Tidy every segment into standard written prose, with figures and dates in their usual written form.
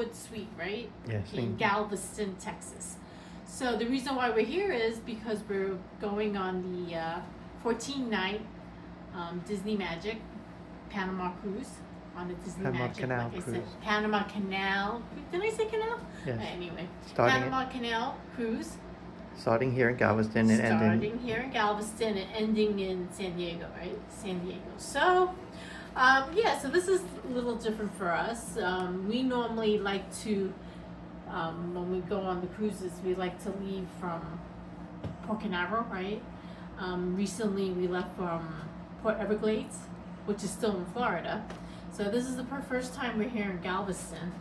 Candlewood Suite, right? Yes. In Galveston, Texas. So the reason why we're here is because we're going on the 14-night Disney Magic Panama cruise on the Disney Panama Magic. Canal like I cruise. said, Panama Canal. Did I say canal? Yes. Anyway, Starting Panama Canal cruise. Starting here in Galveston and ending. Starting here in Galveston and ending in San Diego, right? San Diego. So, yeah, so this is a little different for us. We normally like to, when we go on the cruises, we like to leave from Port Canaveral, right? Recently we left from Port Everglades, which is still in Florida. So this is the first time we're here in Galveston.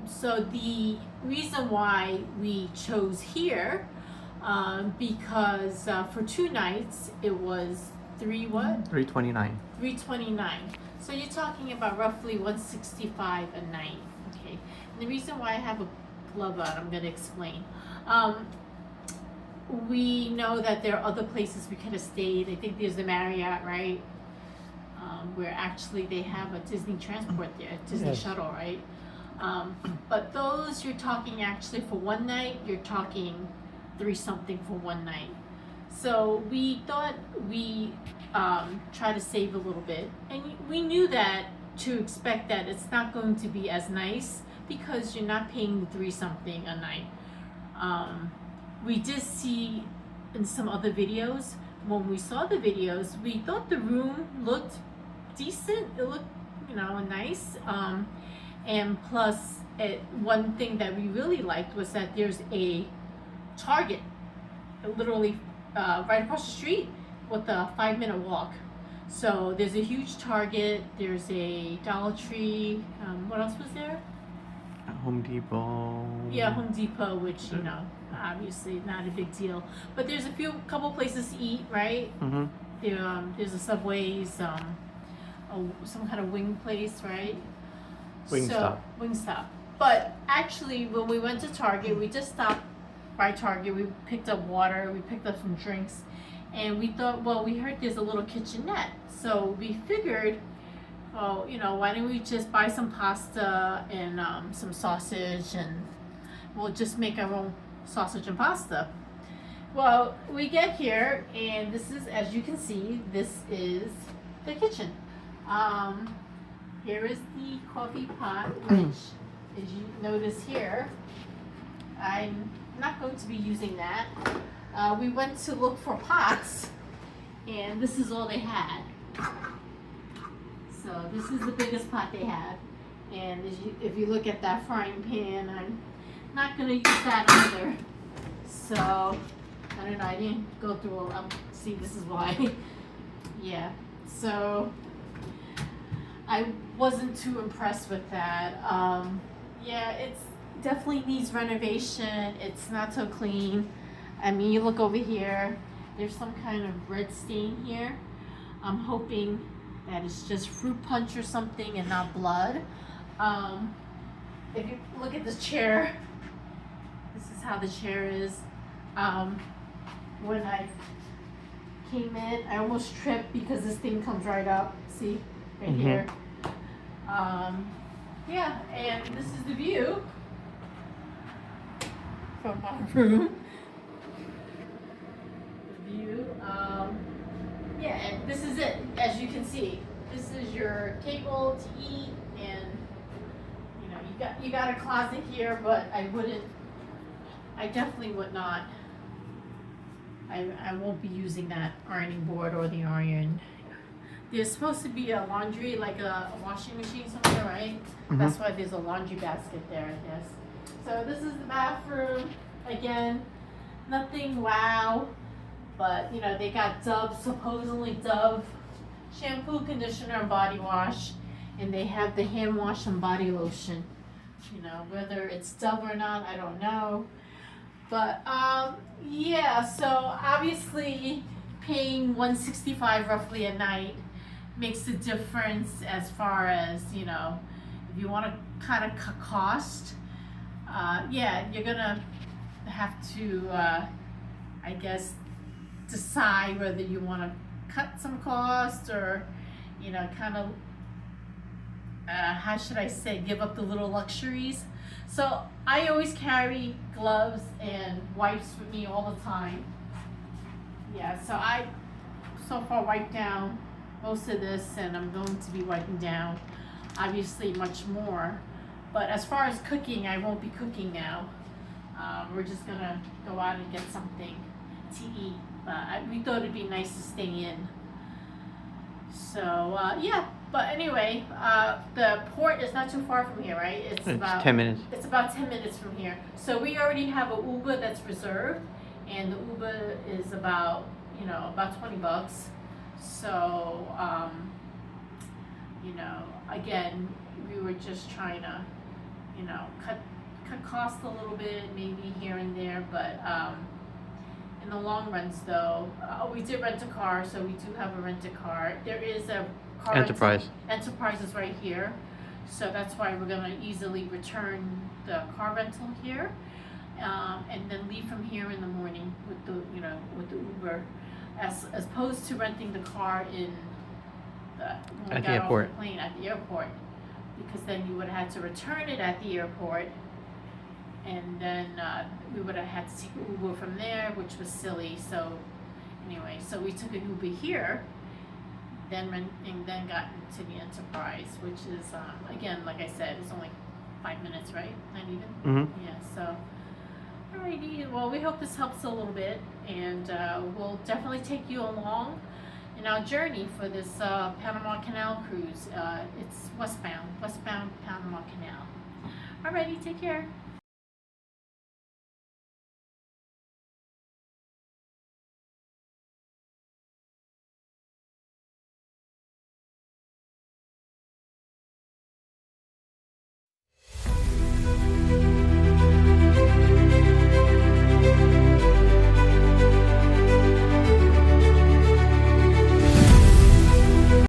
So the reason why we chose here, because for 2 nights it was $329. $329. So you're talking about roughly $165 a night. Okay. And the reason why I have a glove on, I'm going to explain. We know that there are other places we could have stayed. I think there's the Marriott, right? Where actually they have a Disney transport there, Disney Yes. shuttle, right? But those you're talking actually for 1 night, you're talking 3 something for 1 night. So we thought we try to save a little bit, and we knew that to expect that it's not going to be as nice because you're not paying the 3 something a night. We did see in some other videos, when we saw the videos, we thought the room looked decent. It looked, nice. And plus, one thing that we really liked was that there's a Target, literally right across the street with a 5-minute walk. So there's a huge Target, there's a Dollar Tree, what else was there? Home Depot. Yeah, Home Depot, which, obviously not a big deal. But there's couple places to eat, right? Mm-hmm. There's a Subway's, some kind of wing place, right? Wingstop. But actually, when we went to Target, we just stopped by Target. We picked up water, we picked up some drinks, and we thought, well, we heard there's a little kitchenette. So we figured, why don't we just buy some pasta and some sausage, and we'll just make our own sausage and pasta. Well, we get here, and this is, as you can see, this is the kitchen. Here is the coffee pot, which, as you notice here, I'm not going to be using that. We went to look for pots, and this is all they had. So this is the biggest pot they had. And if you look at that frying pan, I'm not going to use that either. So, I don't know, I didn't go through see, this is why. Yeah, so I wasn't too impressed with that. Yeah, it's definitely needs renovation. It's not so clean. I mean, you look over here, there's some kind of red stain here. I'm hoping that it's just fruit punch or something and not blood. If you look at this chair, this is how the chair is. When I came in, I almost tripped because this thing comes right up. See, right here. Yeah, and this is the view from my room. The view. Yeah, and this is it. As you can see, this is your table to eat, and you got a closet here, but I definitely would not. I won't be using that ironing board or the iron. There's supposed to be a laundry, like a washing machine somewhere, right? Mm-hmm. That's why there's a laundry basket there, I guess. So this is the bathroom. Again, nothing wow, but they got supposedly Dove shampoo, conditioner, and body wash, and they have the hand wash and body lotion. Whether it's Dove or not, I don't know. But yeah, so obviously paying $165 roughly a night makes a difference as far as, if you want to kind of cut cost, yeah, you're gonna have to, I guess, decide whether you want to cut some cost or, kind of, how should I say, give up the little luxuries. So I always carry gloves and wipes with me all the time. Yeah, so I so far wiped down most of this, and I'm going to be wiping down obviously much more. But as far as cooking, I won't be cooking now. We're just gonna go out and get something to eat. We thought it'd be nice to stay in. So yeah, but anyway, the port is not too far from here, right? It's 10 minutes. It's about 10 minutes from here. So we already have a Uber that's reserved, and the Uber is about about $20. So again, we were just trying to cut costs a little bit, maybe here and there, but in the long runs though, we did rent a car, so we do have a rented car. There is a car Enterprise. Enterprise is right here, so that's why we're gonna easily return the car rental here, and then leave from here in the morning with the with the Uber, as opposed to renting the car in when we got off the plane at the airport, because then you would have had to return it at the airport, and then we would have had to take an Uber from there, which was silly. So anyway, so we took an Uber here, then got into the Enterprise, which is again, like I said, it's only 5 minutes, right? Not even. Mm-hmm. Yeah. So alrighty. Well, we hope this helps a little bit, and we'll definitely take you along in our journey for this Panama Canal cruise. It's westbound Panama Canal. Alrighty, take care.